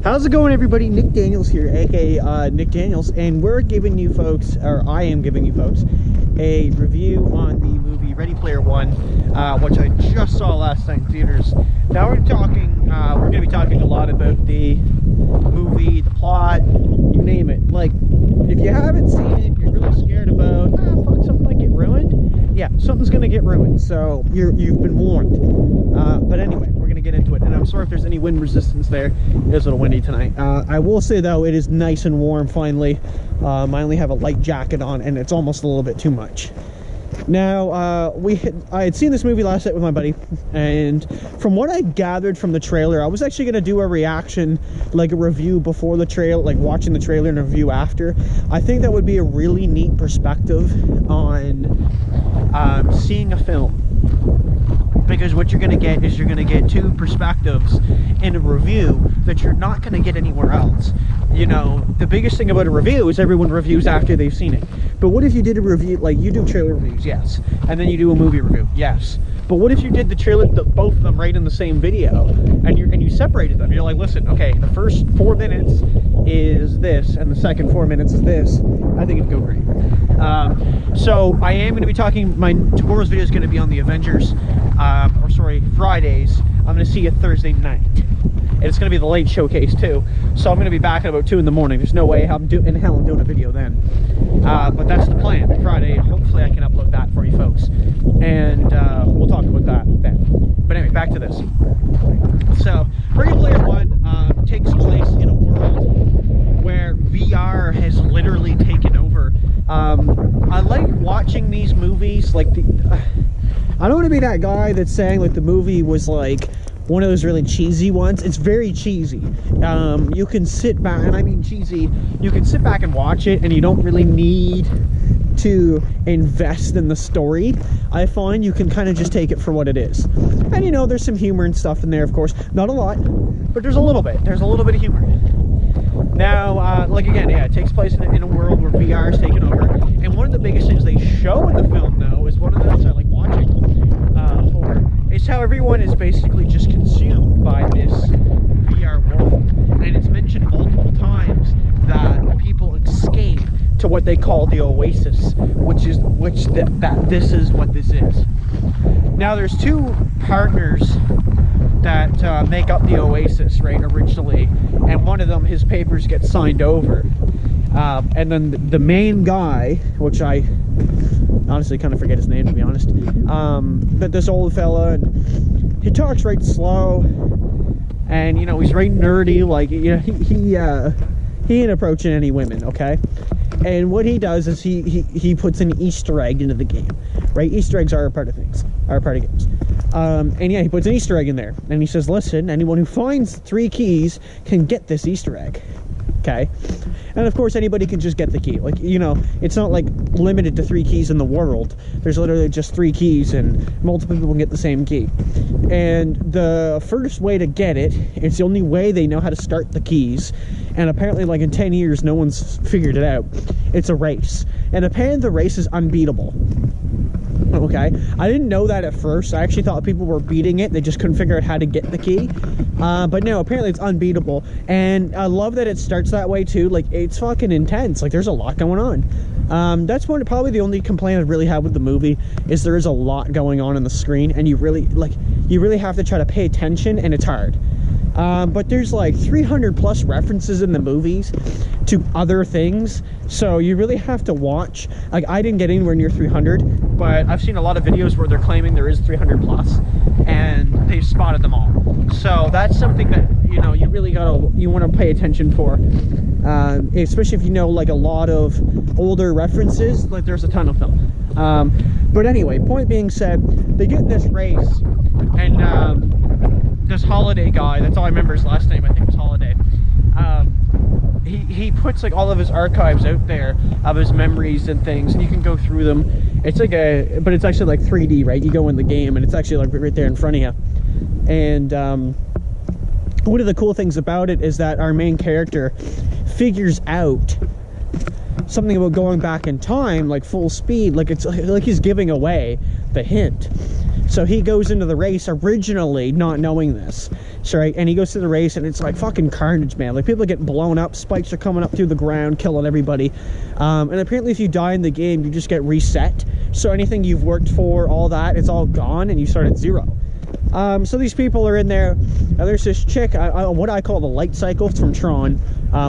How's it going, everybody? Nick Daniels here, aka Nick Daniels, and we're giving you folks, or I am giving you folks, a review on the movie Ready Player One, which I just saw last night in theaters. Now we're going to be talking a lot about the movie, the plot, you name it. Like, if you haven't seen it, you're really scared about, fuck, something might get ruined. Yeah, something's going to get ruined, so you've been warned. But anyway, we're going to get into it, and I'm sorry if there's any wind resistance there. It's a little windy tonight. I will say, though, it is nice and warm finally. I only have a light jacket on, and it's almost a little bit too much. Now, I had seen this movie last night with my buddy, and from what I gathered from the trailer, I was actually going to do a reaction, like a review before the trailer, like watching the trailer and a review after. I think that would be a really neat perspective on seeing a film. Because what you're going to get is you're going to get two perspectives in a review that you're not going to get anywhere else. You know, the biggest thing about a review is everyone reviews after they've seen it. But what if you did a review, like you do trailer reviews, yes, and then you do a movie review, yes. But what if you did the trailer, both of them right in the same video, and you separated them? You're like, listen, okay, the first 4 minutes is this, and the second 4 minutes is this. I think it'd go great. So I am going to be talking. Tomorrow's video is going to be on the Avengers, Fridays. I'm going to see you Thursday night. And it's going to be the late showcase too, so I'm going to be back at about 2 in the morning. There's no way in hell I'm doing a video then. But that's the plan. Friday, hopefully I can upload that for you folks, and we'll talk about that then. But anyway, back to this. So, Ready Player One takes place in a world where VR has literally taken over. I like watching these movies. Like I don't want to be that guy that's saying like the movie was like one of those really cheesy ones. It's very cheesy. You can sit back, and I mean cheesy, you can sit back and watch it and you don't really need to invest in the story. I find you can kind of just take it for what it is. And you know, there's some humor and stuff in there, of course. Not a lot, but there's a little bit. There's a little bit of humor. Now, like again, yeah, it takes place in a world where VR is taken over. And one of the biggest things they show in the film, though, is one of the things I like watching is how everyone is basically just consumed by this VR world. And it's mentioned multiple times that people escape to what they call the Oasis, this is what this is. Now, there's two partners that make up the Oasis, right, originally, and one of them, his papers get signed over. And then the main guy, which I honestly kind of forget his name, to be honest, but this old fella, and he talks right slow, and you know, he's right nerdy, like, you know, he ain't approaching any women, okay? And what he does is he puts an Easter egg into the game, right? Easter eggs are a part of things, are a part of games. And yeah, he puts an Easter egg in there, and he says, listen, anyone who finds 3 keys can get this Easter egg. Okay, and of course anybody can just get the key. Like, you know, it's not like limited to 3 keys in the world. There's literally just 3 keys, and multiple people can get the same key. And the first way to get it, it's the only way they know how to start the keys, and apparently like in 10 years no one's figured it out. It's a race, and apparently the race is unbeatable. Okay, I didn't know that at first. I actually thought people were beating it, they just couldn't figure out how to get the key. But no, apparently it's unbeatable, and I love that it starts that way too. Like, it's fucking intense. Like, there's a lot going on. That's probably the only complaint I really have with the movie, is there is a lot going on the screen, and you really have to try to pay attention, and it's hard. But there's like 300 plus references in the movies to other things, so you really have to watch. Like, I didn't get anywhere near 300, but I've seen a lot of videos where they're claiming there is 300 plus, and they've spotted them all. So that's something that, you know, you really want to pay attention for, especially if you know like a lot of older references. Like, there's a ton of them. But anyway, point being said, they get in this race, and this Holiday guy, that's all I remember his last name, I think it was Holiday, he puts like all of his archives out there of his memories and things, and you can go through them. It's like but it's actually like 3D, right? You go in the game and it's actually like right there in front of you. And one of the cool things about it is that our main character figures out something about going back in time, like full speed, like it's like he's giving away the hint. So he goes into the race originally not knowing this. So, right, and he goes to the race, and it's like fucking carnage, man. Like, people are getting blown up, spikes are coming up through the ground, killing everybody. And apparently if you die in the game, you just get reset. So anything you've worked for, all that, it's all gone, and you start at 0. So these people are in there, and there's this chick, what I call the light cycle from Tron,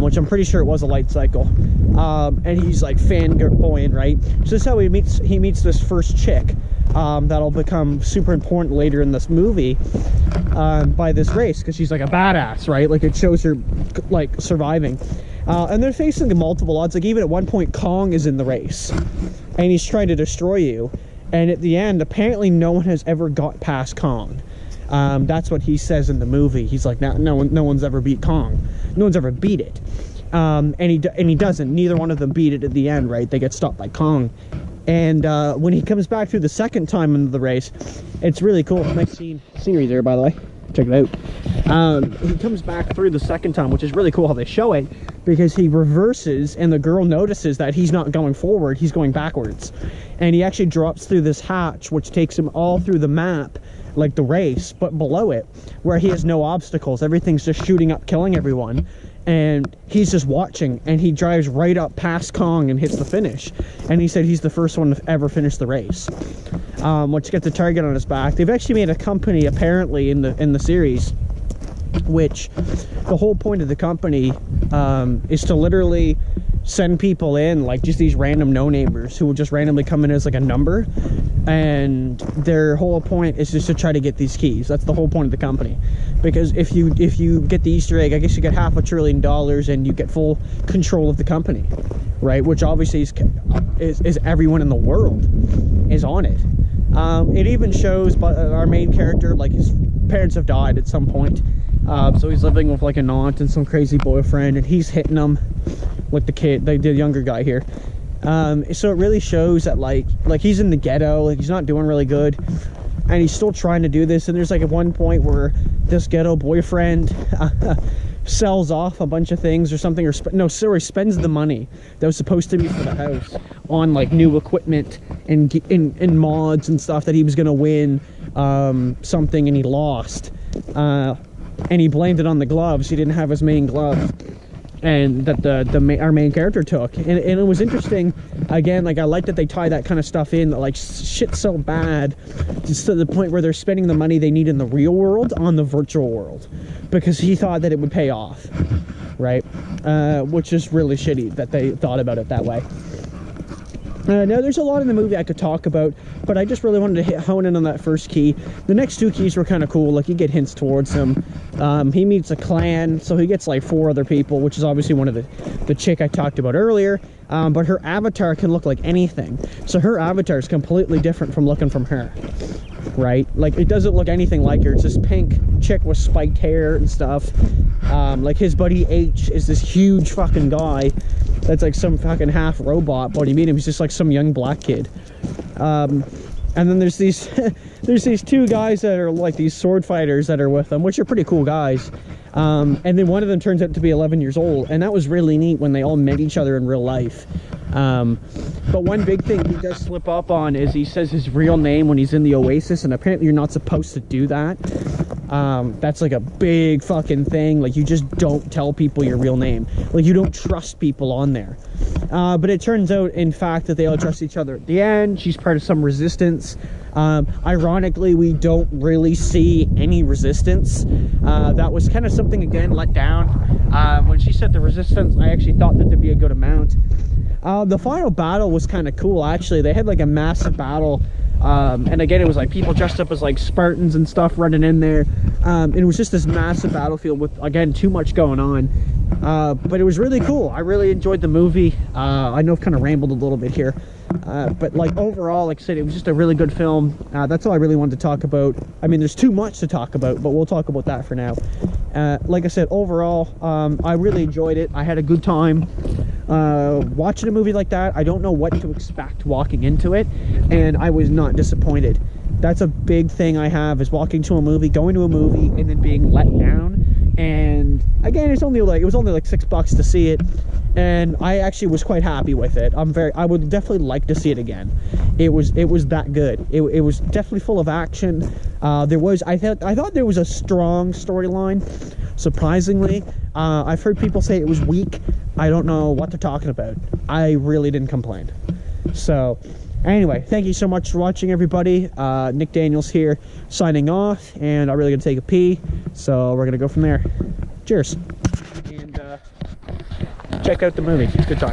which I'm pretty sure it was a light cycle. And he's like fanboying, right? So this is how he meets this first chick, that'll become super important later in this movie, by this race, because she's like a badass, right? Like, it shows her like surviving. And they're facing the multiple odds. Like, even at one point, Kong is in the race, and he's trying to destroy you. And at the end, apparently no one has ever got past Kong. That's what he says in the movie. He's like, no one's ever beat Kong. No one's ever beat it. And he doesn't. Neither one of them beat it at the end, right? They get stopped by Kong. And when he comes back through the second time into the race, it's really cool. Nice scenery there, by the way. Check it out. He comes back through the second time, which is really cool how they show it, because he reverses, and the girl notices that he's not going forward, he's going backwards. And he actually drops through this hatch, which takes him all through the map, like the race, but below it, where he has no obstacles. Everything's just shooting up, killing everyone. And he's just watching, and he drives right up past Kong and hits the finish. And he said he's the first one to ever finish the race, which gets a target on his back. They've actually made a company, apparently, in the series, which the whole point of the company is to literally send people in, like just these random no-namers who will just randomly come in as like a number, and their whole point is just to try to get these keys. That's the whole point of the company, because if you get the Easter egg, I guess you get $500 billion and you get full control of the company, right? Which obviously is everyone in the world is on it. It even shows our main character, like, his parents have died at some point, so he's living with like an aunt and some crazy boyfriend, and he's hitting them with the kid, the younger guy here. So it really shows that like he's in the ghetto, like he's not doing really good, and he's still trying to do this. And there's like at one point where this ghetto boyfriend sells off a bunch of things or something, or spends the money that was supposed to be for the house on like new equipment and mods and stuff that he was gonna win something, and he lost, and he blamed it on the gloves. He didn't have his main gloves, and that our main character took. And it was interesting. Again, like, I like that they tie that kind of stuff in, that like shit's so bad just to the point where they're spending the money they need in the real world on the virtual world, because he thought that it would pay off, right? Which is really shitty that they thought about it that way. Now, there's a lot in the movie I could talk about, but I just really wanted to hone in on that first key. The next 2 keys were kind of cool. Like, you get hints towards them. He meets a clan, so he gets like 4 other people, which is obviously one of the chick I talked about earlier. But her avatar can look like anything. So her avatar is completely different from looking from her, right? Like, it doesn't look anything like her. It's this pink chick with spiked hair and stuff. Like, his buddy H is this huge fucking guy that's like some fucking half robot, but when you meet him, he's just like some young black kid. And then there's these there's these 2 guys that are like these sword fighters that are with them, which are pretty cool guys. And then one of them turns out to be 11 years old, and that was really neat when they all met each other in real life. But one big thing he does slip up on is he says his real name when he's in the Oasis, and apparently you're not supposed to do that. That's like a big fucking thing. Like, you just don't tell people your real name. Like, you don't trust people on there. But it turns out, in fact, that they all trust each other at the end. She's part of some resistance. Ironically, we don't really see any resistance. That was kind of something, again, let down. When she said the resistance, I actually thought that there'd be a good amount. The final battle was kind of cool, actually. They had like a massive battle. And again, it was like people dressed up as like Spartans and stuff running in there. And it was just this massive battlefield with, again, too much going on. But it was really cool. I really enjoyed the movie. I know I've kind of rambled a little bit here. But like overall, like I said, it was just a really good film. That's all I really wanted to talk about. I mean, there's too much to talk about, but we'll talk about that for now. Like I said, overall, I really enjoyed it. I had a good time. Watching a movie like that, I don't know what to expect walking into it, and I was not disappointed. That's a big thing I have, is walking to a movie, going to a movie, and then being let down. And again, it was only like $6 to see it, and I actually was quite happy with it. I would definitely like to see it again. It was that good. It was definitely full of action. I thought there was a strong storyline. Surprisingly, I've heard people say it was weak. I don't know what they're talking about. I really didn't complain. So anyway, thank you so much for watching, everybody. Nick Daniels here, signing off, and I'm really gonna take a pee, so we're gonna go from there. Cheers. And check out the movie. Good time.